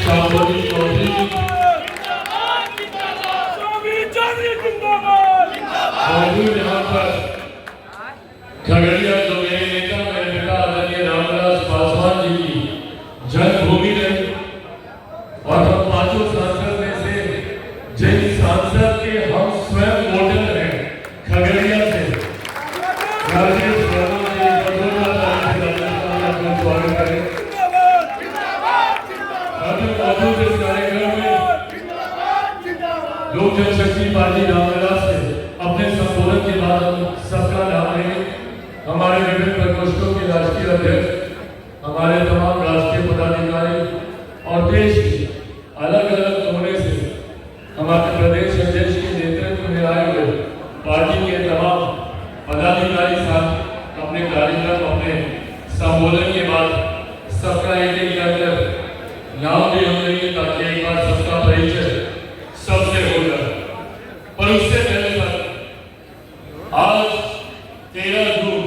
शाहबुद्दीन चौधरी मौजूद यहाँ पर खगड़िया जो मेरे नेता मेरे पिता आदरणीय रामविलास पासवान जी की जन्मभूमि रही और हम पांचों सांसद में से जिन सांसद के हम स्वयं वोटर हैं खगड़िया से राजेश वर्मा जी स्वागत करें। मौजूद इस कार्यक्रम में लोक जनशक्ति पार्टी रामविलास से अपने संबोधन के बाद हम सबका नाम लेंगे। हमारे विभिन्न प्रकोष्ठों के राष्ट्रीय अध्यक्ष, हमारे तमाम राष्ट्रीय पदाधिकारी और देश के अलग अलग कोने से हमारे प्रदेश अध्यक्ष के नेतृत्व में आए हुए पार्टी के तमाम पदाधिकारी साथ अपने कार्यक्रम अपने संबोधन के बाद सबका एक एक कर नाम भी हम लेंगे ताकि एक बार सबका परिचय सबसे होगा। पर उससे पहले आज 13 जून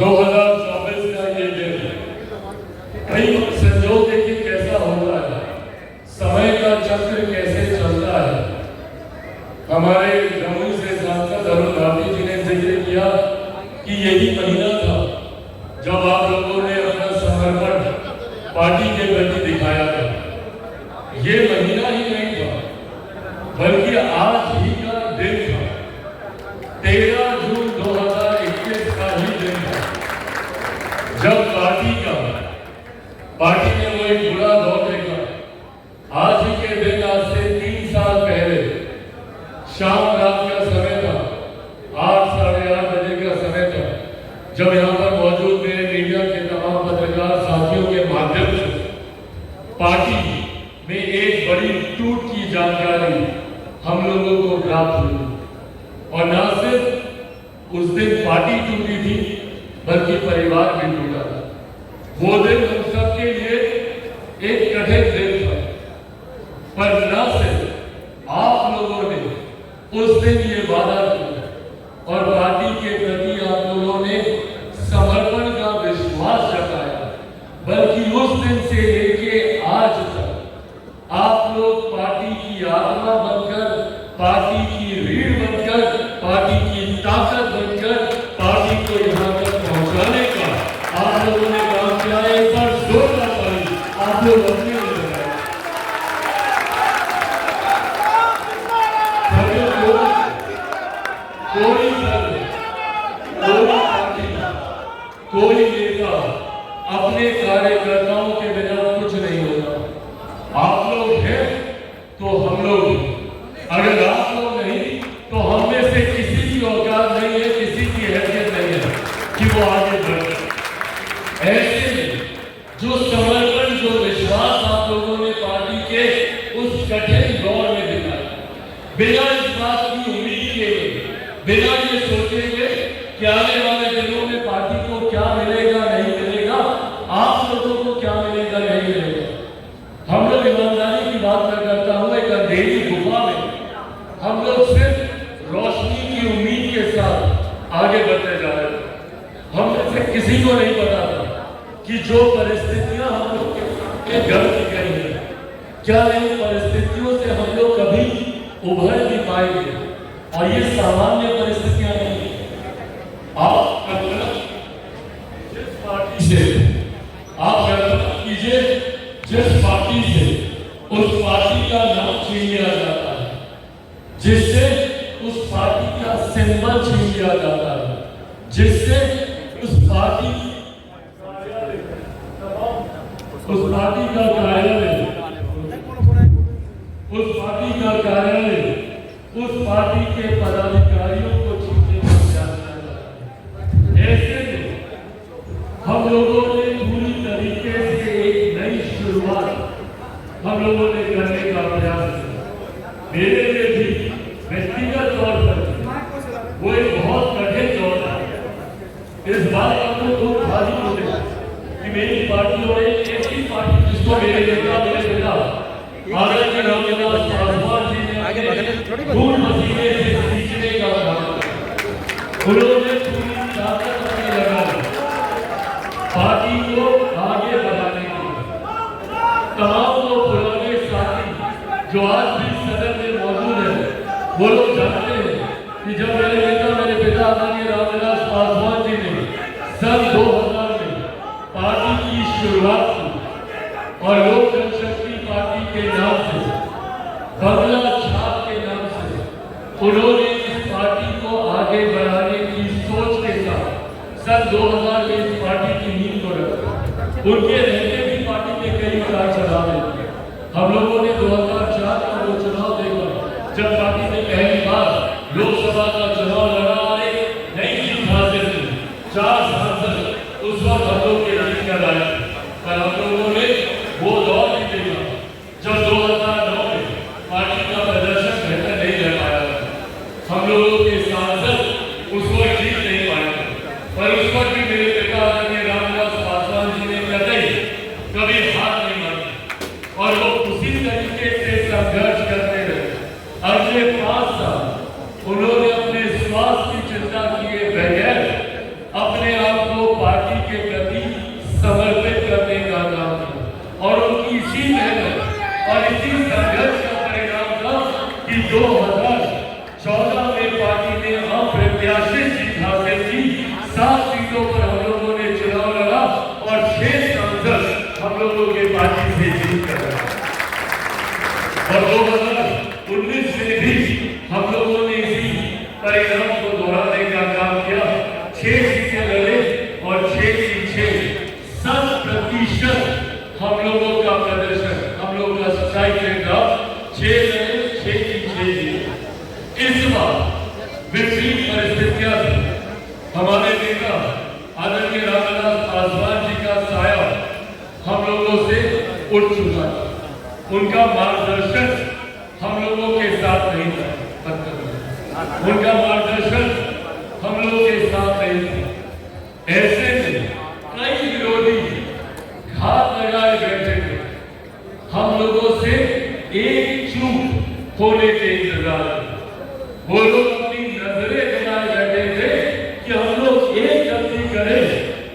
2024 का ये दिन कई संजोग देखिए कैसा हो रहा है, समय का चक्र कैसे चलता है। हमारे जमुई से सांसद अरुण गांधी जी ने जिक्र किया कि यही महीना था जब आप लोगों ने अपना समर्पण पार्टी के प्रति दिखाया था। ये महीना ही नहीं था बल्कि आज ही का दिन था। 13 जून 2021 का ही दिन था जब पार्टी ने वो एक बुरा दौर देखा। आज ही के दिन आज से 3 साल पहले शाम रात का समय था, 8 साढ़े 8 बजे का समय था, जब यहाँ पर मौजूद मेरे मीडिया के तमाम पत्रकार साथियों के माध्यम से पार्टी में एक बड़ी टूट की जानकारी हम लोगों को प्राप्त हुई। और न सिर्फ उस दिन पार्टी टूटी थी बल्कि परिवार भी टूटा था। वो दिन हम सबके लिए एक कठिन दिन था, पर न सिर्फ आप लोगों ने उस दिन ये वादा किया और पार्टी के प्रति आप लोगों ने समर्पण का विश्वास जताया, बल्कि उस दिन से लेके आज तक आप लोग पार्टी की आत्मा बनकर, पार्टी की रीढ़ बनकर, पार्टी की ताकत बनकर पार्टी को यहाँ तक पहुँचाने का आप लोगों ने काम किया। एक बार जोरदार ताली आप लोग अपने लिए लगाए। कोई दल, कोई पार्टी, कोई नेता अपने कार्यकर्ताओं के बिना कुछ नहीं होता। आप लोग हैं तो हम लोग, अगर आप लोग नहीं तो हम में से किसी की औकात नहीं है, किसी की हैसियत नहीं है कि वो आगे बढ़े। ऐसे में जो समर्पण, जो विश्वास आप लोगों ने पार्टी के उस कठिन दौर में दिखाया, बिना इस बात की उम्मीद किए, बिना ये सोचे कि आने वाले दिनों में पार्टी को क्या मिलेगा नहीं मिलेगा, आप लोगों को क्या मिलेगा नहीं मिलेगा। हम लोग ईमानदारी की बात मैं करता हूँ, एक अंधेरी गुफा में हम लोग सिर्फ रोशनी की उम्मीद के साथ आगे बढ़ते जा रहे थे। हम में से किसी को नहीं पता था कि जो परिस्थितियां हम लोग के घर की गई है, क्या इन परिस्थितियों से हम लोग कभी उभर भी पाएंगे। और ये सामान्य परिस्थितियां नहीं है। आप कल्पना जिस पार्टी से, आप कल्पना कीजिए जिस पार्टी से उस पार्टी का नाम छीन लिया जाता है, जिससे उस पार्टी का सिंबल छीन लिया जाता है, जिससे उस पार्टी का कार्यालय उस पार्टी के पदाधिकारियों को छीनने का प्रयास किया जाता है। ऐसे में हम लोगों ने पूरी तरीके से एक नई शुरुआत हम लोगों ने करने का प्रयास किया। मेरे लिए भी व्यक्तिगत तौर पर वो एक बहुत कठिन दौर है। इस बात का तो दुख खाली होते कि मेरी पार्टी और एक ऐसी पार्टी जिसको मेरे नेता मेरे पिता आदरणीय रामविलास पासवान जी ने खून पसीने से सींचने का उन्होंने पूरी ताकत अपनी लगा पार्टी को आगे बढ़ाने की तमाम जो आज भी सदन में मौजूद है, वो लोग जानते हैं कि जब मेरे पिता आदरणीय रामविलास पासवान जी ने सन 2000 में पार्टी की शुरुआत की और लोक जनशक्ति पार्टी के नाम से, बंगला छाप के नाम से उन्होंने इस पार्टी को आगे बढ़ाने की सोच के साथ सन 2000 में इस पार्टी की नींव को रखा। उनके रहते भी पार्टी के कई उतार चढ़ाव हुए। हम लोगों ने 2004 का वो चुनाव देखा जब पार्टी ने पहली बार लोकसभा का चुनाव लड़ा और एक नई जीत हासिल की। 4 सांसद उस वक्त हम लोग के जीत कर आए, पर हम लोगों ने वो दौर भी देखा जब 2009 में पार्टी का प्रदर्शन बेहतर नहीं रह पाया। हम लोगों के सांसद उस वक्त जीत नहीं पाए, पर उस वक्त भी मेरे पिता आदरणीय रामविलास पासवान जी ने कभी हार नहीं मानी और वो उसी तरीके से संघर्ष करते रहे। अगले 5 साल उन्होंने अपने स्वास्थ्य की चिंता किए बगैर अपने आप को पार्टी के प्रति समर्पित करने का काम किया और उनकी इसी मेहनत और इसी संघर्ष का परिणाम था कि 2014 में पार्टी ने अप्रत्याशित जीत हासिल की। 7 सीटों पर हम लोगों ने चुनाव लड़ा और 6 सांसद हम लोगों के पार्टी से जीत कर और 2019 में भी हम लोगों ने इसी परिणाम को दोहराने का काम किया। 6 सीटें लड़े और 6 की 6 100% हम लोगों का प्रदर्शन, हम लोगों का स्ट्राइक रेट था 6 लड़े 6 की 6 जीते। इस बार विपरीत परिस्थितियां थी। हमारे नेता आदरणीय रामविलास पासवान जी का साया हम लोगों से उठ चुका था। उनका मार्गदर्शन हम लोगों के साथ नहीं था, उनका मार्गदर्शन हम लोगों के साथ नहीं था। ऐसे में कई विरोधी घात लगाए बैठे थे। हम लोगों से एक चूक होने के इंतजार में वो लोग अपनी नजरें बनाए बैठे थे कि हम लोग एक गलती करें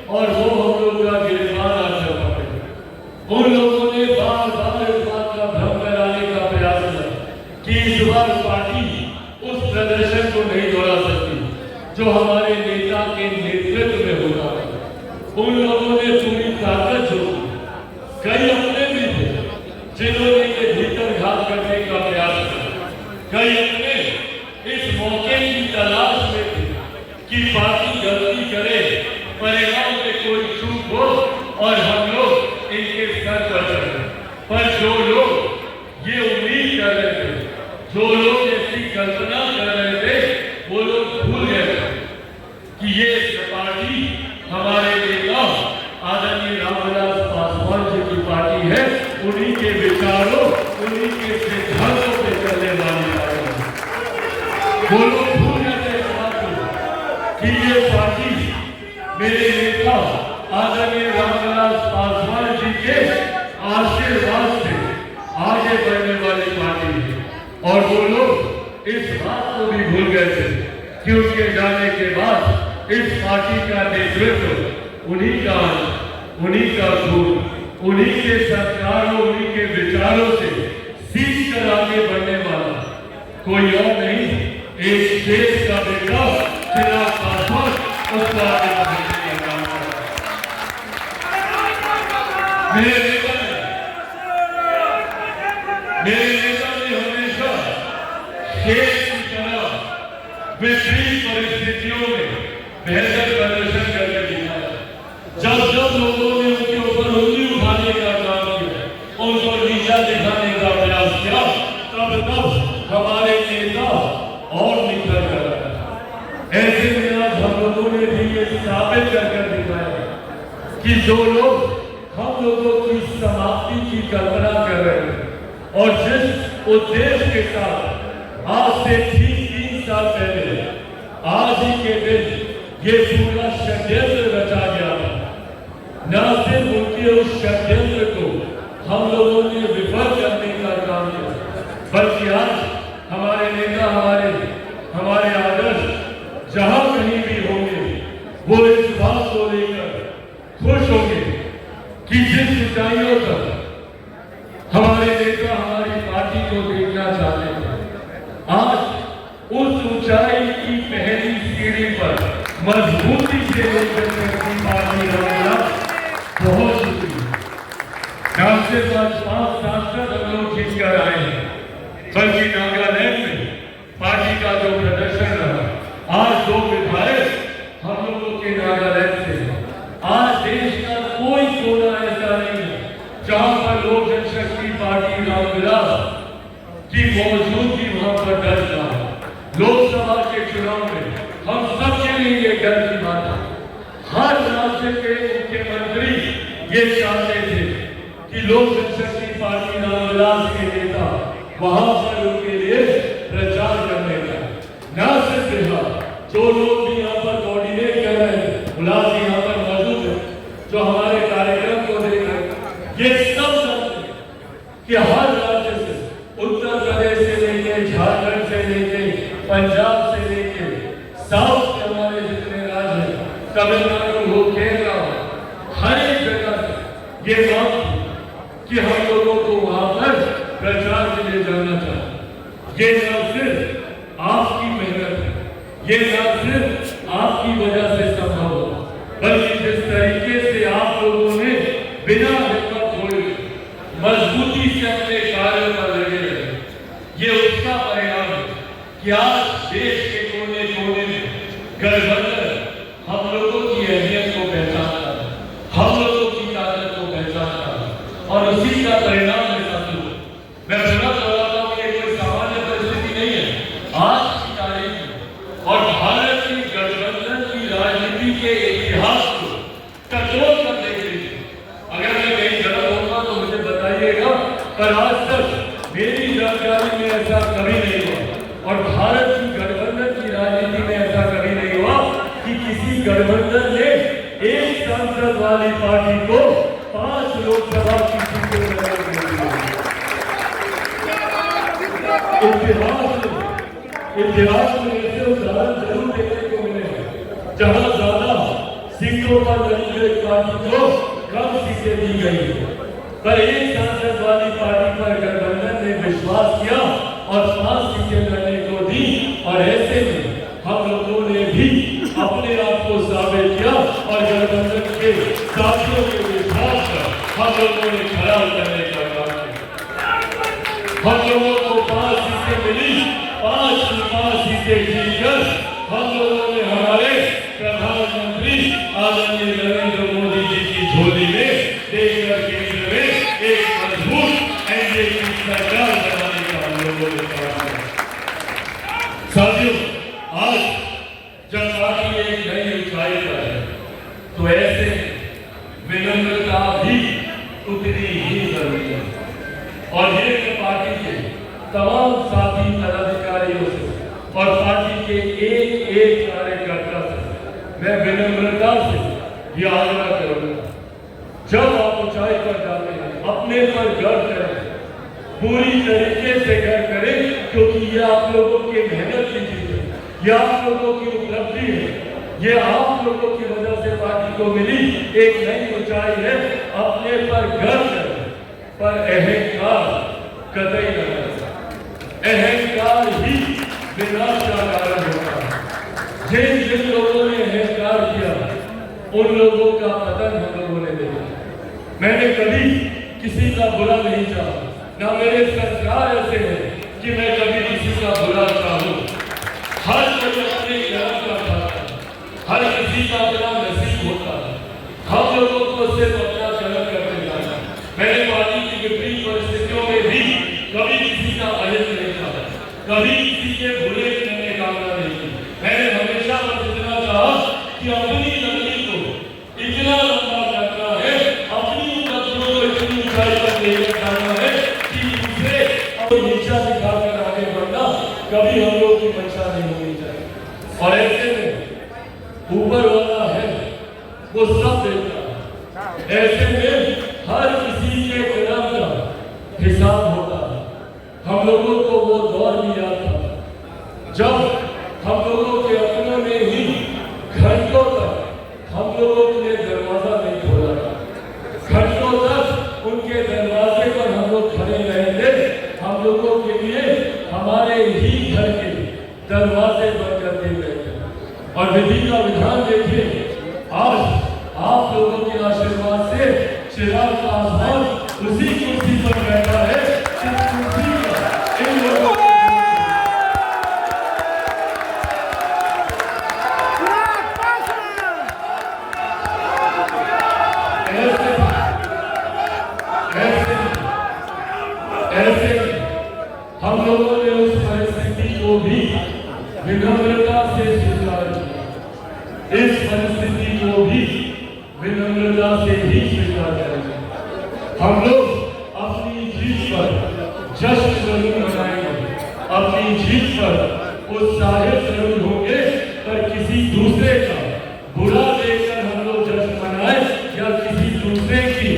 और वो हम लोग का गिरफ्तार आ जाए। उन लोगों ने बार-बार इस बात का भ्रम कराने का प्रयास किया कि इस बार पार्टी उस प्रदर्शन को नहीं दोहरा सकती जो हमारे नेता के नेतृत्व में होता है। उन लोगों ने पूरी ताकत झोंकी। कई अपने भी थे जिन्होंने ये भीतर घात करने का प्रयास किया। कई अपने इस मौके की तलाश में थे कि पार्टी गलती करे, परिणाम में कोई चूक हो और हम लोग इनके सर पर चढ़े। पर जो लोग ये उम्मीद कर रहे थे, जो लोग ऐसी कल्पना कर रहे थे, वो लोग भूल गए कि ये पार्टी हमारे नेता आदरणीय रामविलास पासवान जी की पार्टी है। उन्हीं के विचारों, उन्हीं के सिद्धांतों पे चलने वाली पार्टी है। वो लोग भूल गए थे इस बात को कि ये पार्टी मेरे नेता आदरणीय रामविलास पासवान जी के आशीर्वाद से आगे बढ़ने वाली पार्टी है। और वो लोग इस बात को भी भूल गए थे कि उनके जाने के बाद इस पार्टी का नेतृत्व उन्हीं का, उन्हीं का खून, उन्हीं के संस्कारों, उन्हीं के विचारों से सीख कर आगे बढ़ने वाला कोई और नहीं, एक देश का बेटा चिराग पासवान उसको आगे बढ़ने का काम कर रहा है। मेरे नेता ने हमेशा शेर की तरह विपरीत परिस्थितियों में बेहतर प्रदर्शन करके दिखाया। जब जब लोगों ने उनके ऊपर उंगली उठाने का काम किया, उनको नीचा दिखाने का प्रयास किया, तब तब हमारे नेता और निखर कर रहे। ऐसे में आज हम लोगों ने भी ये साबित कर दिखाया कि जो लोग हम लोगों की समाप्ति की कल्पना कर रहे हैं और जिस उद्देश्य के साथ आज से ठीक 3 साल पहले आज ही के दिन ये पूरा षड्यंत्र रचा गया था, न सिर्फ उनके उस षड्यंत्र को हम लोगों ने विफल करने का काम किया, बल्कि आज हमारे नेता, हमारे आदर्श जहां कहीं भी होंगे वो इस बात को लेकर खुश होंगे कि जिस ऊंचाइयों तक हमारे नेता हमारी पार्टी को ऊंचाई की पहली सीढ़ी पर मजबूती से लोकदल शक्ति पार्टी पहुंच चुकी है। न सिर्फ आज 5 सांसद हम लोग जीत कर आए हैं, बल्कि नागालैंड में पार्टी का जो प्रदर्शन रहा, आज 2 विधायक हम लोगों के नागालैंड से हैं। आज देश का कोई कोना ऐसा नहीं है जहां पर लोक जनशक्ति पार्टी रामविलास की मौजूदगी वहां पर दर्ज ना हो। लोकसभा के चुनाव में हम सबके लिए ये गर्व की बात है। हर राज्य के मुख्यमंत्री ये चाहते थे कि लोक जनशक्ति पार्टी रामविलास के नेता वहां पर उनके लिए प्रचार करने का। न सिर्फ जो लोग भी यहाँ पर कोऑर्डिनेट कर रहे हैं, मुलाजिम यहाँ पर मौजूद है, जो हमारे कार्यक्रम को देख रहे हैं, ये सब जानते हैं कि हर राज्य से, उत्तर प्रदेश से लेके, झारखंड से लेके, पंजाब से लेके, साउथ के हमारे जितने राज्य हैं, तमिलनाडु हो, केरला हो, हर एक जगह से ये बात कि हम लोगों को वहां पर प्रचार के लिए जाना चाहिए। ये न सिर्फ आपकी मेहनत है, ये न सिर्फ आपकी वजह से संभव हो, बल्कि जिस तरीके से आप लोगों ने बिना हिम्मत खोए मजबूती से अपने कार्यों पर लगे रहे, ये उसका परिणाम है कि आज देश के कोने कोने में गठबंधन हम लोगों की अहमियत को पहचानता है, हम लोगों की ताकत को पहचानता है, और उसी का परिणाम है साथियों। मैं सुना रहा हूं कि ये कोई सामान्य परिस्थिति नहीं है। आज की तारीख में और भारत की गठबंधन की राजनीति के इतिहास को टटोल कर देख लीजिए। अगर मैं कहीं गलत होगा तो मुझे बताइएगा, पर आज तक मेरी जानकारी में ऐसा कभी नहीं हुआ, और भारत की गठबंधन की राजनीति में ऐसा कभी नहीं हुआ कि किसी गठबंधन ने एक सांसद वाली पार्टी को 5 लोकसभा की सीटें लगा दी। इतिहास में ऐसे उदाहरण जरूर देखने को मिले हैं जहां ज्यादा सीटों पर लड़ी पार्टी को कम सीटें दी गई है, पर एक सांसद वाली पार्टी पर गठबंधन ने विश्वास किया और 5 सीटें लड़ने को दी। और ऐसे में हम लोगों ने भी अपने आप को साबित किया और गठबंधन के साथियों के विश्वास पर हम लोगों ने खरा उतरने का काम किया। हम लोगों को 5 सीटें मिली, 5 सीटें जीतकर हम लोगों ने हमारे प्रधानमंत्री आदरणीय नरेंद्र मोदी जी की झोली में देकर केंद्र में एक मजबूत एनडीए की सरकार बनाने का हम लोगों ने काम किया। साथियों, आज जब पार्टी एक नई ऊंचाई पर है तो ऐसे विनम्रता भी उतनी ही जरूरी है। और ये पार्टी के तमाम साथी पदाधिकारियों से और पार्टी के एक कार्यकर्ता से मैं विनम्रता से यह आग्रह करूंगा, जब आप ऊंचाई पर जाते हैं अपने पर गर्व करें, पूरी तरीके से गर्व करें, क्योंकि यह आप लोगों की मेहनत की चीज है, यह आप लोगों की उपलब्धि है, ये आप लोगों की वजह से पार्टी को मिली एक नई ऊंचाई है। अपने पर गर्व करें, पर अहंकार कतई न करें। अहंकार ही विनाश का कारण होता है। जिन लोगों ने अहंकार किया उन लोगों का पतन हम लोगों ने देखा। मैंने कभी किसी का बुरा नहीं चाहा, ना मेरे संस्कार ऐसे हैं कि मैं कभी किसी का बुरा चाहूं। हर कोई अपने कर्म का खाता है, हर किसी का अपना नसीब होता है। हम लोगों को सिर्फ अपना कर्म करने जाना है। मैंने पार्टी की विपरीत परिस्थितियों में भी कभी किसी का अहित नहीं चाहा, कभी किसी के बुरे करने का कामना नहीं की। मैंने हमेशा बस इतना चाहा कि अपनी नगरी को इतना लंबा करना है, अपनी उपलब्धियों को इतनी ऊंचाई पर लेकर जाना है कि दूसरे को नीचा दिखाकर आगे बढ़ना कभी हम लोग की मंशा नहीं होनी चाहिए। और ऐसे में ऊपर वाला है वो सब देखता है। ऐसे में हर किसी के कर्म का हिसाब होता है। हम लोगों को वो दौर भी याद था जब हम लोगों के अपनों ने ही घंटों तक हम लोगों के लिए दरवाजा नहीं खोला था। घंटों तक उनके दरवाजे पर हम लोग खड़े रहे थे, हम लोगों के लिए हमारे ही घर के दरवाजे बंद कर दिए गए थे। और विधि का विधान देखिए, आज आप लोगों के आशीर्वाद से चिराग पासवान उसी कुर्सी पर बैठा है जिस कुर्सी पर इन लोगों ऐसे हम लोगों ने उस परिस्थिति को भी विनम्रता से स्वीकार किया। इस परिस्थिति को भी विनम्रता से ही स्वीकार करेंगे। हम लोग अपनी जीत पर जश्न जरूर मनाएंगे, अपनी जीत पर उत्साहित जरूर होंगे, पर किसी दूसरे का बुरा देखकर हम लोग जश्न मनाए या किसी दूसरे की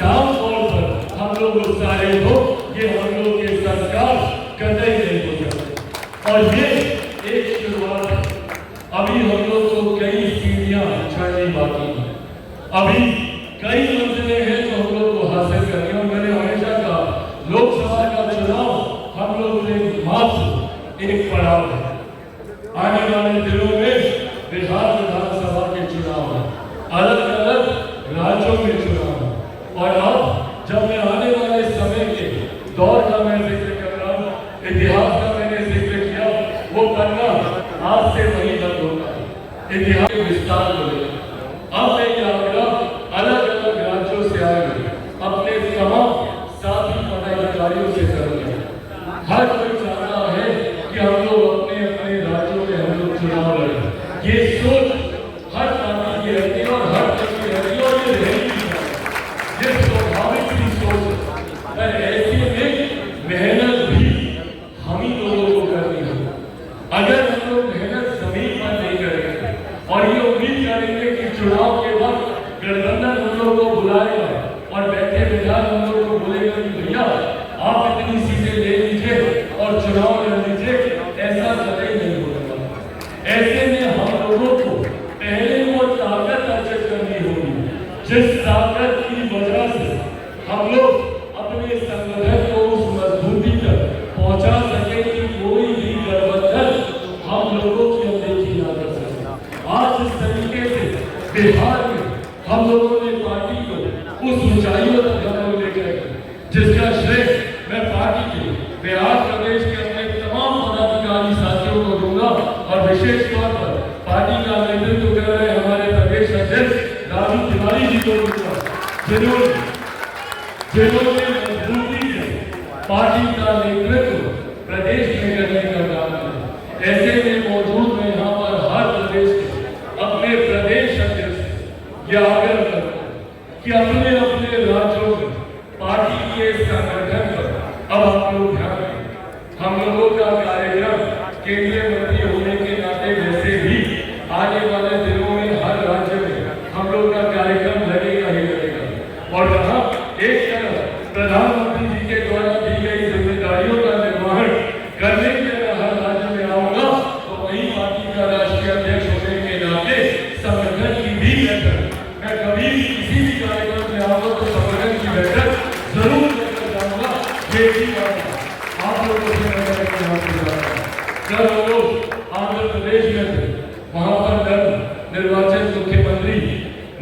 डाउनफॉल पर हम लोग उत्साहित हो, ये हम लोग के संस्कार कतई नहीं हो सकते। और ये एक शुरुआत है, अभी हम लोग को कई सीढ़ियां चढ़नी बाकी है, अभी कई मंजिलें हैं जो हम लोग को हासिल करनी है। मैंने हमेशा कहा, लोकसभा का चुनाव हम लोग के मात्र एक पड़ाव है। आने वाले दिनों में बिहार विधानसभा के चुनाव है, अलग अलग राज्यों में चुनाव है। और अब जब मैं आने वाले समय के दौर का मैं जिक्र कर रहा हूँ, इतिहास का मैंने जिक्र किया, वो पन्ना आज से वही बंद होता है। इतिहास के विस्तार को लेकर अब मैं ये आग्रह अलग अलग राज्यों से आए हुए अपने तमाम साथी पदाधिकारियों से करूंगा। हर कोई चाहता है कि हम लोग अपने अपने राज्यों में हम लोग चुनाव लड़ें। ये सोच हर पार्टी की रहती है और हर दल की रहती है, और ये रहेगी, ये स्वाभाविक सी सोच है। पर ऐसे में मेहनत भी हम ही लोगों को करनी है। अगर हम लोग मेहनत जमीन पर नहीं करेंगे और ये उम्मीद करेंगे कि चुनाव के वक्त गठबंधन हम लोग को बुलाएगा और बैठे बिठाए हम लोग को बोलेगा कि भैया आप इतनी सीटें ले लीजिए और चुनाव लड़ लीजिए, ऐसा कतई नहीं होगा। ऐसे में हम लोगों को पहले वो ताकत अर्जित करनी होगी जिस ताकत की वजह से हम लोग अपने संगठन को उस मजबूती तक पहुंचा सके कि कोई भी गठबंधन हम लोगों की अनदेखी ना कर सके। आज इस तरीके से बिहार में हम लोगों ने पार्टी को उस ऊंचाइयों तक हम लोग लेकर गए, जिसका श्रेय मैं पार्टी के बिहार प्रदेश के अपने तमाम पदाधिकारी साथियों को दूंगा और विशेष तौर पर पार्टी का नेतृत्व कर रहे हमारे प्रदेश अध्यक्ष राजू तिवारी जी को दूंगा, जिन्होंने मजबूती से पार्टी का नेतृत्व प्रदेश में करने का काम किया। ऐसे में मौजूद मैं यहाँ पर हर प्रदेश के अपने प्रदेश अध्यक्ष यह आग्रह करता हूँ कि अपने अपने राज्यों में पार्टी के संगठन पर अब आप लोग ध्यान दें। हम लोगों का कार्यक्रम केंद्रीय मंत्री होने के नाते वैसे भी आने वाले दिनों में हर राज्य में हम लोग का कार्यक्रम लगेगा ही लगेगा। और वहाँ एक तरफ प्रधानमंत्री जी के द्वारा दी गई जिम्मेदारियों का निर्वहन करने के लिए हर राज्य में आऊंगा, तो वही पार्टी का राष्ट्रीय अध्यक्ष होने के नाते संगठन की भी बैठक मैं कभी किसी भी कार्यक्रम में आऊंगा तो संगठन की बैठक जरूर लेकर जाऊंगा। ये भी बात आप लोगों से जब हम लोग आंध्र प्रदेश में थे, वहां पर निर्वाचित मुख्यमंत्री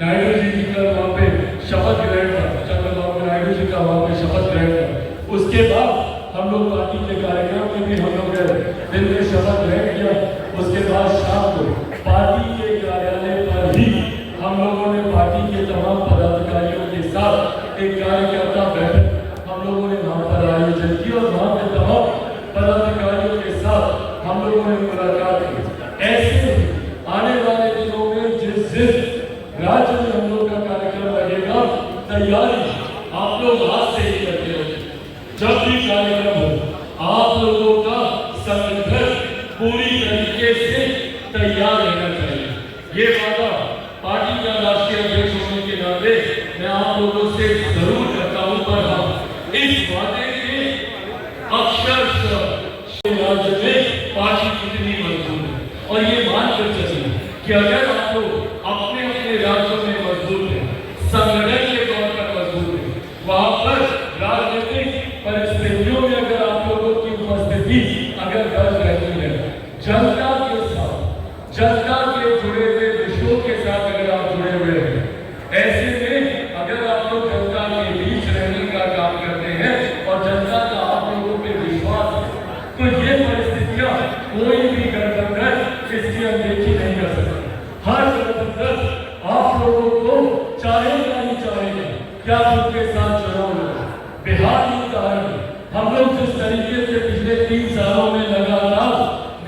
नायडू जी का वहां पे शपथ ग्रहण था, चंद्रबाबू नायडू जी का वहां पे शपथ ग्रहण था। उसके बाद हम लोग पार्टी के कार्यक्रम में भी हम लोग दिन में शपथ ग्रहण किया। उसके बाद शाम को पार्टी के कार्यालय पर ही हम लोगों ने पार्टी के तमाम पदाधिकारियों के साथ एक कार्यकर्ता बैठक हम लोगों ने वहां पर आयोजित की और वहां के तमाम पदाधिकारियों के साथ हम लोगों ने मुलाकात की। ऐसे आने वाले दिनों में जिस राज्य में हम लोग का कार्यक्रम लगेगा, तैयारी आप लोग आज से ही करते रहे। जब भी कार्यक्रम हो आप लोगों का संगठन पूरी तरीके से तैयार रहना चाहिए। ये वादा पार्टी का राष्ट्रीय अध्यक्ष होने के नाते मैं आप लोगों से जरूर करता हूं, पर हम इस वादे के अक्षरशः राज्य में पार्टी कितनी मजबूत है और ये मानकर चलिए कि अगर आप लोग अपने अपने राज्यों में मजबूत है, संगठन के तौर पर मजबूत है, वहां पर राजनीतिक परिस्थितियों में अगर आप लोगों की उपस्थिति अगर दर्ज रहती है, जन हम लोग जिस तरीके से पिछले 3 सालों में लगातार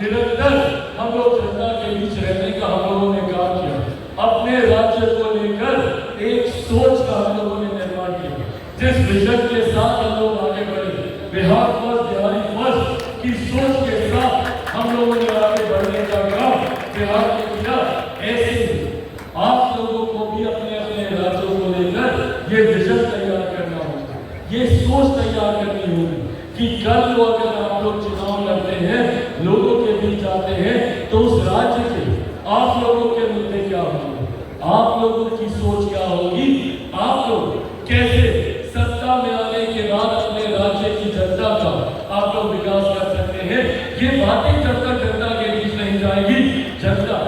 निरंतर हम लोग जनता के बीच रहने का हम लोगों ने काम किया, अपने राज्य को लेकर एक सोच का हम लोगों ने निर्माण किया, जिस विजन के साथ हम लोग आगे बढ़े, बिहार फर्स्ट, बिहारी फर्स्ट की सोच के साथ हम लोगों ने आगे बढ़ने का काम बिहार में किया। ऐसे आप लोगों को भी अपने अपने राज्यों को लेकर ये विजन तैयार करना होगा, ये सोच तैयार करनी होगी कि कल को अगर आप लोग चुनाव लड़ते हैं, लोगों के बीच जाते हैं, तो उस राज्य के आप लोगों के मुद्दे क्या होंगे, आप लोगों की सोच क्या होगी, आप लोग कैसे सत्ता में आने के बाद अपने राज्य की जनता का आप लोग विकास कर सकते हैं। ये बातें जब तक जनता के बीच नहीं जाएगी, जनता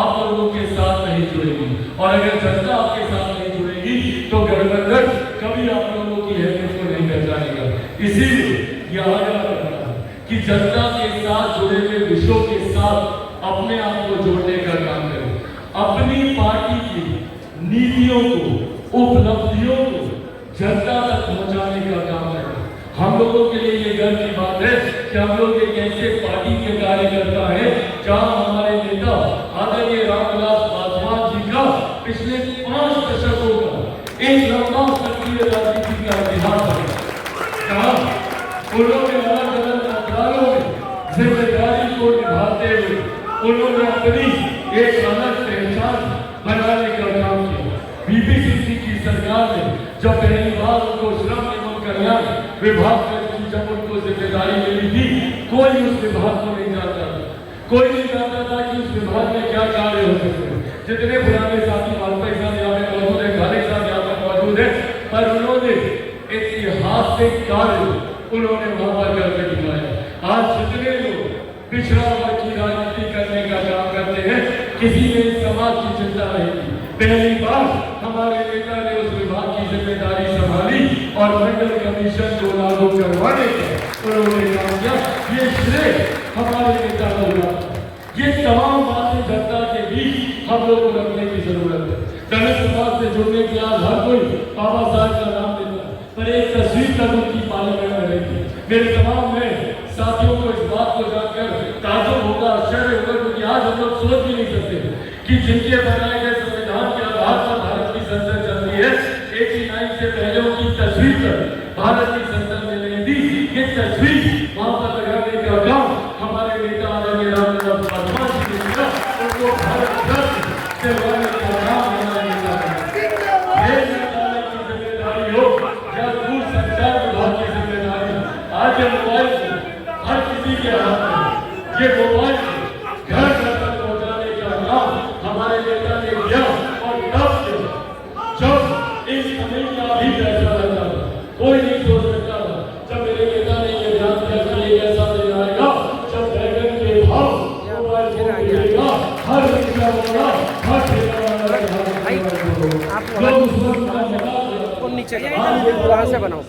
आप लोगों के साथ नहीं जुड़ेगी, और अगर जनता आपके साथ नहीं जुड़ेगी तो गठबंधन कभी आप लोगों की हैसियत को नहीं पहचानेगा। इसीलिए यह आग्रह करना है कि जनता के साथ जुड़े हुए विषयों के साथ अपने आप को जोड़ने का काम करें, अपनी पार्टी की नीतियों को, उपलब्धियों को जनता तक पहुंचाने का काम करें। हम लोगों के लिए ये गर्व की बात है कि हम लोग एक ऐसे पार्टी के कार्यकर्ता है जहां हमारे नेता आदरणीय रामविलास पासवान जी का पिछले 5 दशकों का एक लंबा सक्रिय राजनीति का इतिहास है, जहां उन्होंने अलग अलग मंत्रालयों में जिम्मेदारी को निभाते हुए उन्होंने अपनी एक अलग पहचान बनाने का काम किया। बीपीसीसी की सरकार ने जब पहली बार उनको श्रम एवं कल्याण विभाग की जब उनको जिम्मेदारी मिली थी, कोई उस विभाग को नहीं जानता था, कोई नहीं जानता था कि उस विभाग में क्या कार्य हो सकते हैं। जितने पुराने साथी वाजपेयी साहब यहाँ पे मौजूद है, खालिद साहब यहाँ पे मौजूद है, पर उन्होंने ऐतिहासिक कार्य उन्होंने वहां पर करके दिखाया। आज जितने लोग पिछड़ा वर्ग की राजनीति करने का काम करते हैं, किसी ने समाज की चिंता नहीं की। पहली बार हमारे नेता ने उस विभाग की जिम्मेदारी संभाली और मंडल कमीशन को लागू करवाने का उन्होंने काम किया। ये श्रेय हमारे नेता को मिला। ये तमाम बातें जनता के बीच हम लोग को रखने की जरूरत है। दलित समाज से जुड़ने के आज हर कोई बाबा साहब का नाम लेता है, पर एक तस्वीर तक उनकी पार्लियामेंट में रही थी। मेरे तमाम में साथियों को इस बात को जानकर ताज्जुब होगा, आश्चर्य होगा, क्योंकि आज हम लोग सोच भी नहीं सकते कि जिनके बनाए गए संविधान के आधार पर भारत की संसद चलती है, 89 से पहले उनकी तस्वीर तक भारत की संसद में नहीं थी। ये तस्वीर वहां पर लगाने का काम हमारे नेता आदरणीय रामविलास पासवान जी ने किया। उनको भारत रत्न दिलवाने का काम हमारे नेता ने निकालने की जिम्मेदारी हो या दूरसंचार विभाग की जिम्मेदारी। आज ये मोबाइल हर किसी के हाथ में, ये मोबाइल घर घर तक पहुंचाने का काम हमारे नेता ने किया। और तब जब इस समय का भी फैसला लगा, कोई नहीं सोच सकता था। जब मेरे नेता ने ये ध्यान दिया कि ये कैसा दिन आएगा जब बैगन के भाव मोबाइल फोन मिलेगा, हर रिक्शा वाला, हर ठेला वाला नीचे वहां से बनाओ।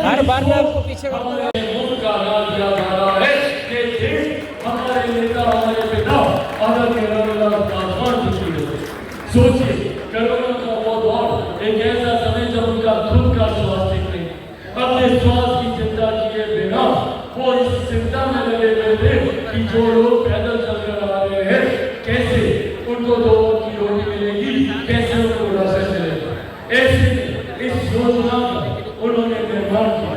हर बार मैं आपको पीछे उनका नाम दिया जा रहा है कि हमारे नेता, हमारे पिता आदरणीय रामविलास पासवान जी की सोचिए, कोरोना का वो दौर, एक ऐसा समय जब उनका खुद का स्वास्थ्य ठीक नहीं, अपने स्वास्थ्य की चिंता किए बिना वो इस चिंता में लगे हुए थे कि जो लोग पैदल चलकर आ रहे हैं, कैसे उनको 2 वक्त की रोटी मिलेगी, कैसे उनको राशन मिलेगा। ऐसे इस योजना का उन्होंने निर्माण किया।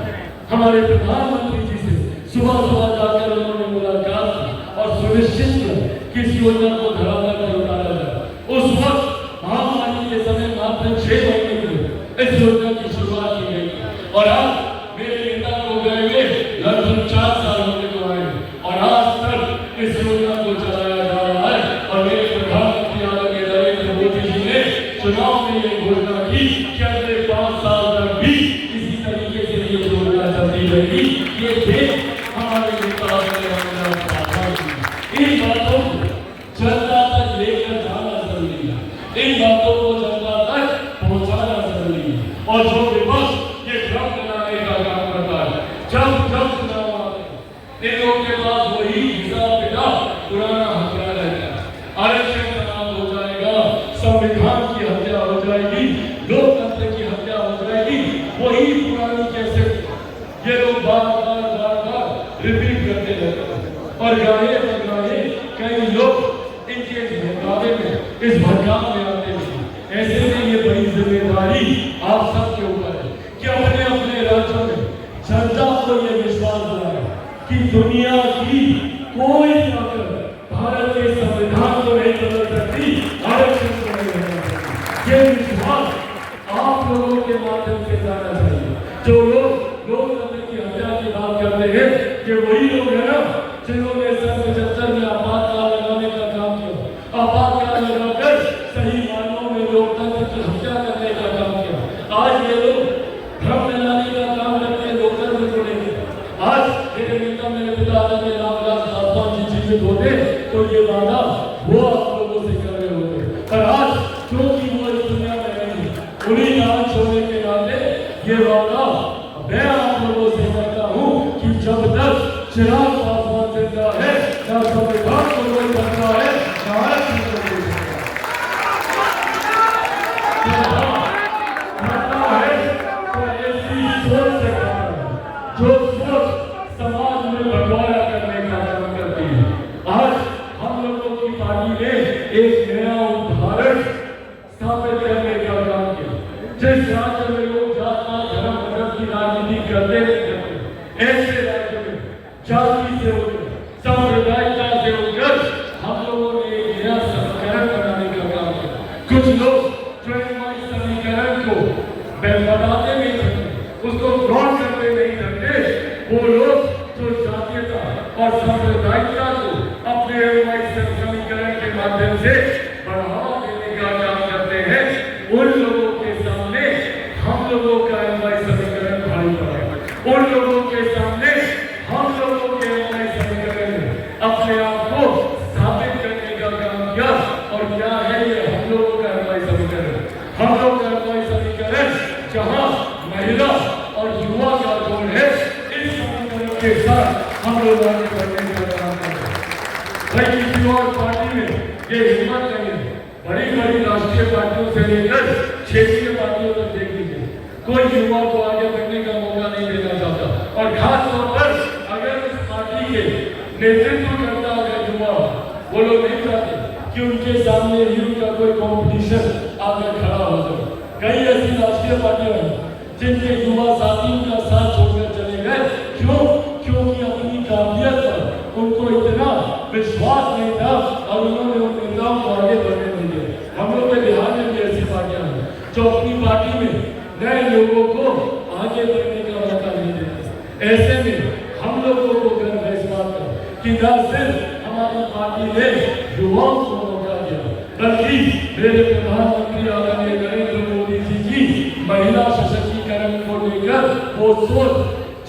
हमारे प्रधानमंत्री जी से सुबह सुबह जाकर उन्होंने मुलाकात की और सुनिश्चित किया कि इस योजना को धरातल पर उतारा जाए। उस वक्त महामारी के समय मात्र 6 महीने में इस योजना की शुरुआत की गई और आज मेरे नेता को गए हुए लगभग 4 साल होने को आए और आज तक इस योजना को चलाया जा रहा है। और मेरे प्रधानमंत्री आदरणीय नरेंद्र मोदी जी ने चुनाव में ये घोषणा की कि अगले 5 साल तक भी इसी तरीके से ये योजना चलती रहेगी। ये देश हमारे नेता रामविलास पासवान जी, इन बातों को जनता तक लेकर जाना जरूरी है, इन बातों को जनता तक पहुंचाना जरूरी है। और जो विपक्ष ये भ्रम बनाने का काम करता है, जब चुनाव आते हैं, इन लोगों के पास वही हिसाब किताब पुराना हथियार रहता है। आरक्षण समाप्त हो जाएगा, संविधान की हत्या हो जाएगी, लोकतंत्र की हत्या हो जाएगी, वही पुरानी कैसे ये लोग और गाने बगाने कई लोग इनके मुकाबले में इस भड़काम में आते हैं। ऐसे में ये बड़ी जिम्मेदारी आप सबके ऊपर है कि अपने अपने राज्यों में जनता को ये विश्वास दिलाए कि दुनिया की कोई ताकत भारत के संविधान को नहीं बदल सकती, आरक्षण को नहीं बदल सकती। ये विश्वास आप लोगों के माध्यम से जाना चाहिए। जो लोग लोकतंत्र की हत्या की बात करते हैं कि वही लोग है ना जिन्होंने सन 75 में आपातकाल लगाने का काम किया, आपातकाल लगाकर सही मायनों में लोकतंत्र की हत्या करने का काम किया। आज ये लोग भ्रम फैलाने का काम करते हैं लोकतंत्र को लेकर। आज मेरे नेता मेरे पिता आदरणीय रामविलास पासवान जी जीवित होते तो ये वादा वो आप लोगों से कर रहे होते, पर आज क्योंकि वो इस दुनिया में नहीं, उन्हीं नाम छोड़ने के नाते ये वादा मैं आप लोगों से करता हूँ कि जब तक चिराग पासवान जिंदा है, ना संविधान को कोई बनता है, ना आरक्षण को कोई बनता है। तो ऐसी सोच से करता है जो सोच समाज में बंटवारा करने का काम करती है। आज हम लोगों की पार्टी ने एक नया उदाहरण स्थापित करने का काम किया। जिस राज्य में लोग जात पात धर्म मजहब की राजनीति करते रहते, ऐसे राज्य में जाति से होकर सांप्रदायिकता से होकर हम लोगों ने एक नया समीकरण बनाने का काम किया। कुछ लोग जो इस समीकरण को बनाते नहीं सकते, उसको ग्रहण करते नहीं सकते, वो लोग जो जातीयता और सांप्रदायिकता को अपने समीकरण के माध्यम से बढ़ावा देने का काम करते हैं, उन लोगों के सामने हम लोगों का समीकरण भारी पड़ा। उन लोगों के सामने हम लोगों के समीकरण में अपने आप को स्थापित करने का काम किया। और क्या है ये हम लोगों का समीकरण? हम लोग का समीकरण जहां महिला और युवा का जोड़ है, इस समीकरण के साथ हम लोग आगे बढ़ने का काम करते हैं। भाई किसी और पार्टी में ये हिम्मत नहीं है। बड़ी बड़ी राष्ट्रीय पार्टियों से लेकर क्षेत्रीय पार्टियों तक देख लीजिए, कोई युवा को आगे बढ़ने का मौका नहीं देना चाहता। और खास तौर पर अगर इस पार्टी के नेतृत्व करता अगर युवा, वो लोग नहीं चाहते कि उनके सामने युद्ध का कोई कंपटीशन आकर खड़ा हो जाए। कई ऐसी राष्ट्रीय पार्टियां हैं जिनके युवा साथी उनका साथ छोड़कर चले गए। क्यों? क्योंकि अपनी काबिलियत पर उनको इतना विश्वास नहीं था और उन्होंने उन नेताओं को आगे बढ़ने नहीं दिया। हम लोग के बिहार में भी ऐसी पार्टियां हैं जो अपनी पार्टी में नए लोगों को आगे बढ़ने का मौका नहीं देते। ऐसे में हम लोगों को गर्व है इस बात का कि न सिर्फ हमारी पार्टी ने युवाओं को मौका दिया, बल्कि मेरे प्रधानमंत्री आदरणीय नरेंद्र मोदी जी की महिला सशक्तिकरण को लेकर वो सोच,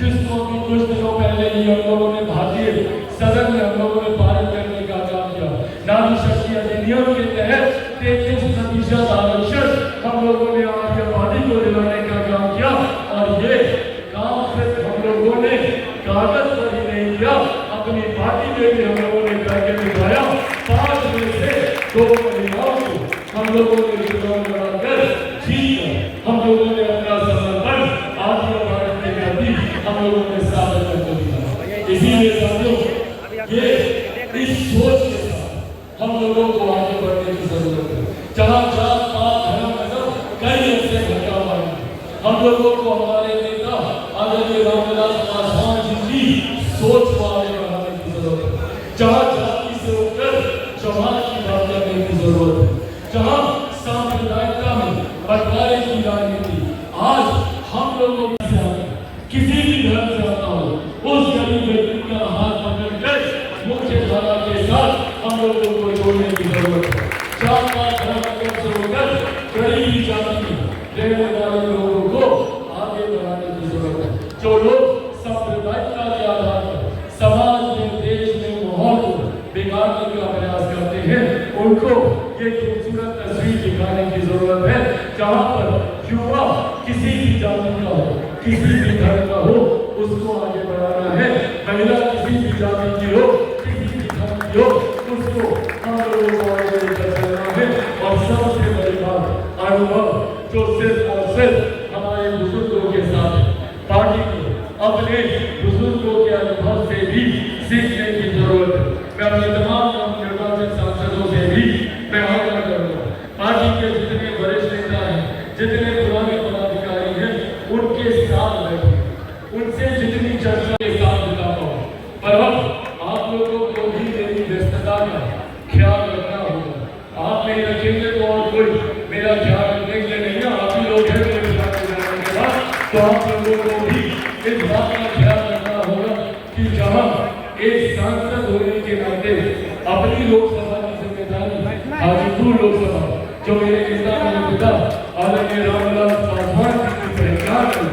जिसको भी कुछ दिनों पहले ही हम लोगों ने भारतीय सदन में हम लोगों ने पारित करने का काम किया। नारी शक्ति अधिनियम के तहत 33% आरक्षण हम लोगों ने आबादी को दिलाने का काम किया। और ये काम सिर्फ हम लोगों ने कागज पर ही नहीं किया, अपनी पार्टी में भी हम लोगों ने करके दिखाया। 5 में से 2 महिलाओं को हम लोगों ने चुनाव लड़ाकर जीत हम लोगों ने अपना समर्पण आदि भारत के प्रति हम लोगों ने साबित करके दिखाया। इसीलिए साथियों, ये इस सोच के साथ हम लोगों को आगे बढ़ने की जरूरत है। जहाँ जात पात धर्म मजहब कई ऐसे भटकाव आए, हम लोगों को हमारे नेता आदरणीय रामविलास पासवान जी की सोच को आगे बढ़ाने की जरूरत है। जहाँ जाति से होकर समाज की बात करने की जरूरत है, जहाँ सांप्रदायिकता में बंटवारे की राजनीति, आज हम लोगों की किसी भी धर्म से आता हो, उस गरीब व्यक्ति का हाथ पकड़कर मुख्य धारा के साथ हम लोगों को जोड़ने की जरूरत है। जात पात धर्म से होकर गरीबी जाति में रहने वाले लोगों को आगे बढ़ाने की जरूरत है। जो लोग सांप्रदायिकता के आधार पर समाज में, देश में माहौल को बिगाड़ने का प्रयास करते हैं, उनको ये खूबसूरत तस्वीर दिखाने की जरूरत है, जहाँ पर युवा किसी भी जाति का हो, किसी भी धर्म का हो, उसको आगे बढ़ाना है। महिला किसी भी जाति की हो, किसी भी धर्म की हो, उसको हम लोगों को आगे लेकर चलना है। और सबसे बड़ी बात, अनुभव जो सिर्फ और सिर्फ हमारे बुजुर्गों के साथ पार्टी को अपने बुजुर्गों के अनुभव से भी सीखने की जरूरत है। मैं अपने तमाम नवनिर्वाचित सांसदों से भी मैं आग्रह करूंगा, पार्टी के जितने वरिष्ठ नेता हैं, जितने पुराने पदाधिकारी हैं, उनके साथ बैठे, उनसे जितनी चर्चा के साथ बिता पाओ। पर अब आप लोगों को भी मेरी व्यस्तता का ख्याल रखना होगा। आप नहीं रखेंगे तो और कोई मेरा ख्याल रखने के लिए नहीं है। आप ही लोग हैं मेरे साथ जाने के बाद, तो आप लोगों को भी इस बात का ख्याल रखना होगा कि जहाँ एक सांसद होने के नाते अपनी लोकसभा की जिम्मेदारी, हाजीपुर लोकसभा जो मेरे नेता मेरे पिता आदरणीय रामविलास पासवान जी की पहचान है,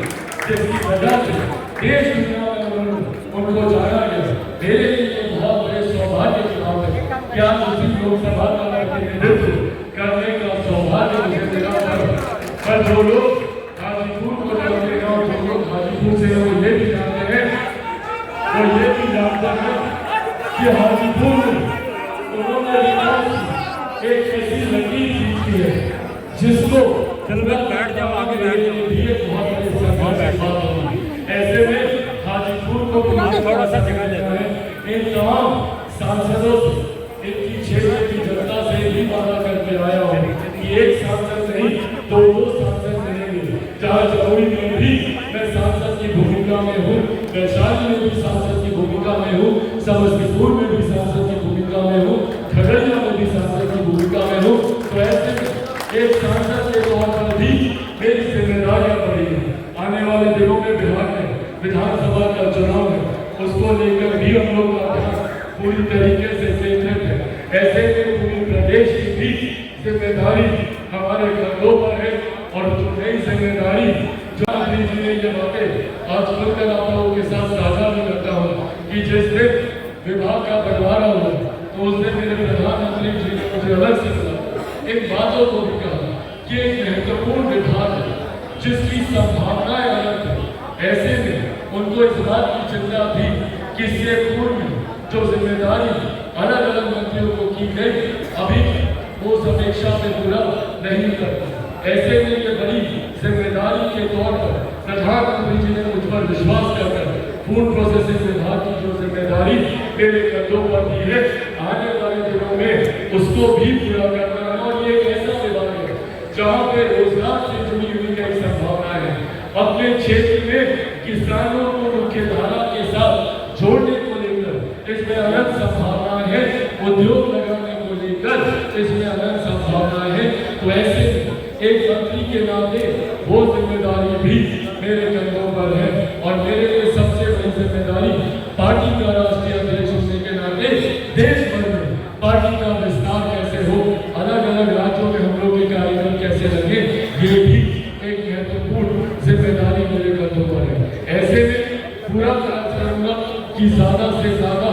जिसकी वजह से देश दुनिया में उनको जाना गया, मेरे लिए बहुत बड़े सौभाग्य की बात है। क्या उसी लोकसभा का प्रतिनिधित्व करने का सौभाग्य मुझे मिला पर जो लोग हाजीपुर को जानते हैं, जो लोग हाजीपुर से वो ये भी जानते हैं, वो ये भी जानते हैं कि हाजीपुर में उन्होंने एक ऐसी लकीर खींची है जिसको बैठ जाओ आगे बैठ जाओ। ऐसे में हाजीपुर को थोड़ा सा जगह देना है। इन तमाम सांसदों से, इनकी क्षेत्र की जनता से भी वादा करके आया हूँ कि एक सांसद नहीं, दो सांसद रहेंगे। चाहे जमुई में भी मैं सांसद की भूमिका में हूँ, वैशाली में भी सांसद की भूमिका में हूँ, समस्तीपुर में भी सांसद की भूमिका में हूँ, खगड़िया में भी सांसद की भूमिका में हूँ। तो ऐसे में एक सांसद के तौर पर भी मेरी जिम्मेदारियां पड़ी हैं। आने वाले दिनों में बिहार में विधानसभा का चुनाव है, उसको लेकर भी हम लोग का ध्यान पूरी तरीके से केंद्रित है। ऐसे में पूरी प्रदेश की भी जिम्मेदारी हमारे कंधों पर है और जो नई जिम्मेदारी जो जी ने ये बातें आज खुलकर आप लोगों के साथ साझा भी करता हूँ कि जिस दिन विभाग का बंटवारा हुआ तो उस दिन मेरे प्रधानमंत्री जी ने मुझे अलग से बोला, इन बातों को भी कहा कि एक महत्वपूर्ण विभाग है जिसकी संभावनाएं अलग है। ऐसे में उनको इस बात की चिंता थी कि इससे पूर्व जो जिम्मेदारी अलग अलग मंत्रियों को की गई, अभी वो समीक्षा में पूरा नहीं करते। ऐसे में ये बड़ी जिम्मेदारी के तौर पर प्रधानमंत्री जी ने मुझ पर विश्वास करकर फूड प्रोसेसिंग विभाग की जो जिम्मेदारी मेरे कंधों पर दी है, आने वाले दिनों में उसको भी पूरा करना है। और ये एक ऐसा विभाग है जहाँ पे रोजगार से जुड़ी हुई कई संभावनाएं हैं। अपने क्षेत्र में किसानों को मुख्य धारा के साथ जोड़ने को लेकर इसमें अलग संभावनाएं हैं, उद्योग लगाने को लेकर इसमें अलग संभावनाएं हैं। तो ऐसे एक मंत्री के नाते वो जिम्मेदारी भी मेरे कंधों पर है और मेरे लिए सबसे बड़ी जिम्मेदारी पार्टी का राष्ट्रीय अध्यक्ष होने के नाते देश भर में पार्टी का विस्तार कैसे हो, अलग अलग राज्यों में हम लोग के कार्यक्रम कैसे लगे, ये भी एक महत्वपूर्ण जिम्मेदारी मेरे कंधों पर है। ऐसे में पूरा प्रयास करूंगा कि ज्यादा से ज्यादा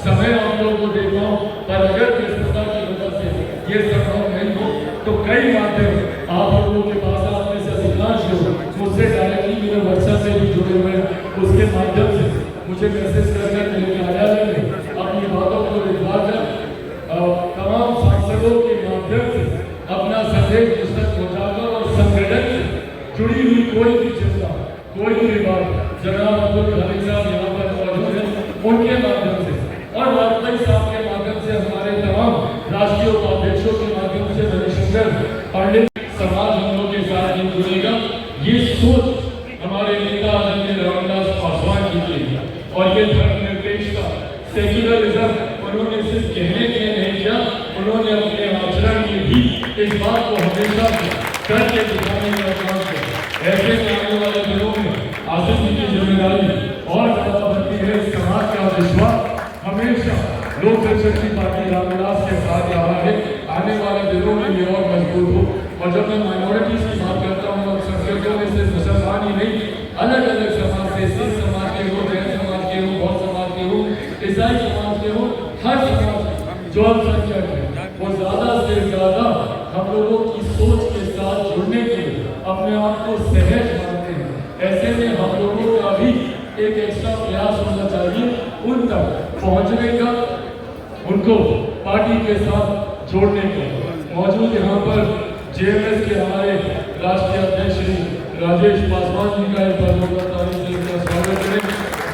समय आप लोगों को दे पाऊं, पर अगर व्यस्तता की वजह से ये संभव नहीं हो तो कई माध्यम आप लोगों के पास आपने से अधिकांश लोग मुझसे डायरेक्टली मेरे व्हाट्सएप में भी जुड़े हुए हैं, उसके माध्यम से मुझे मैसेज करके मेरे कार्यालय में अपनी बातों को लिखवा कर तमाम सांसदों के माध्यम से अपना संदेश पुस्तक पहुँचाकर और संगठन से जुड़ी हुई कोई भी चिंता, कोई भी बात जनाब अब्दुल खालिक साहब यहाँ पर मौजूद हैं, उनके माध्यम से और वाजपेयी साहब के माध्यम से, हमारे तमाम राष्ट्रीय उपाध्यक्षों के माध्यम से रविशंकर पंडित समाज हम लोग के साथ नहीं जुड़ेगा। ये सोच हमारे नेता आदरणीय रामविलास पासवान की थी और ये धर्मनिरपेक्षता, सेक्युलरिज्म उन्होंने सिर्फ कहने के नहीं किया, उन्होंने अपने आचरण में भी इस बात को हमेशा करके दिखाने का काम किया। ऐसे में आने वाले दिनों में आसिफ की जिम्मेदारी और ज्यादा बढ़ती है। समाज का विश्वास हमेशा लोक जनशक्ति पार्टी रामविलास के साथ रहा है, आने वाले दिनों में ये और मजबूत हो। और जब मैं माइनॉरिटीज की बात करता हूँ, संस्कृतियों में सिर्फ मुसलमान ही नहीं, अलग अलग समाज से, सिख समाज के हो, जैन समाज के हो, बौद्ध समाज के हो, ईसाई समाज के हो, हर समाज जो अल्पसंख्यक है वो ज्यादा से ज्यादा हम लोगों की सोच के साथ जुड़ने के लिए अपने आप को सहज मानते हैं। ऐसे में हम लोगों का भी एक एक्स्ट्रा प्रयास होना चाहिए उन तक पहुंचने का, उनको पार्टी के साथ जोड़ने का। मौजूद यहाँ पर जेएमएस के हमारे राष्ट्रीय अध्यक्ष श्री राजेश पासवान जी का एक बार तारीफ से स्वागत करेंगे।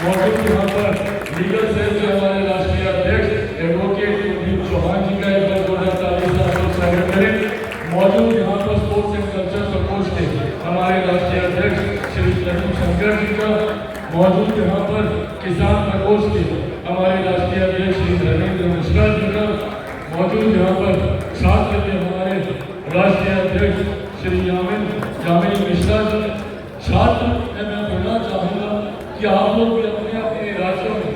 मौजूद यहाँ पर लीगल सेल के हमारे राष्ट्रीय अध्यक्ष एडवोकेट कुलदीप चौहान जी का एक बार जोरदार ताली से आप लोग स्वागत करें। मौजूद यहाँ पर स्पोर्ट्स एंड कल्चर प्रकोष्ठ के हमारे राष्ट्रीय अध्यक्ष श्री लक्ष्मी शंकर जी का, मौजूद यहाँ पर किसान प्रकोष्ठ के हमारे राष्ट्रीय अध्यक्ष श्री धर्मेंद्र मिश्रा जी का, मौजूद यहाँ पर छात्र के हमारे राष्ट्रीय अध्यक्ष श्री यामिनी मिश्रा जी। छात्र मैं बोलना चाहूँगा कि आप लोग भी अपने अपने राज्यों में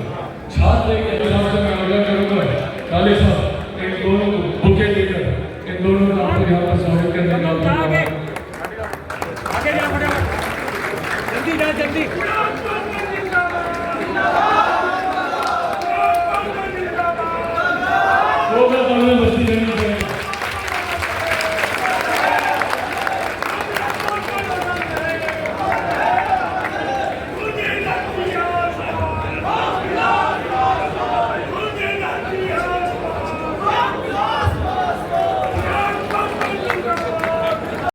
छात्र के नाम से मैं आग्रह करूँगा काले साहब इन दोनों को बुके देकर इन दोनों का आपको यहाँ पर स्वागत करने का आगे जा, जल्दी जा, जल्दी।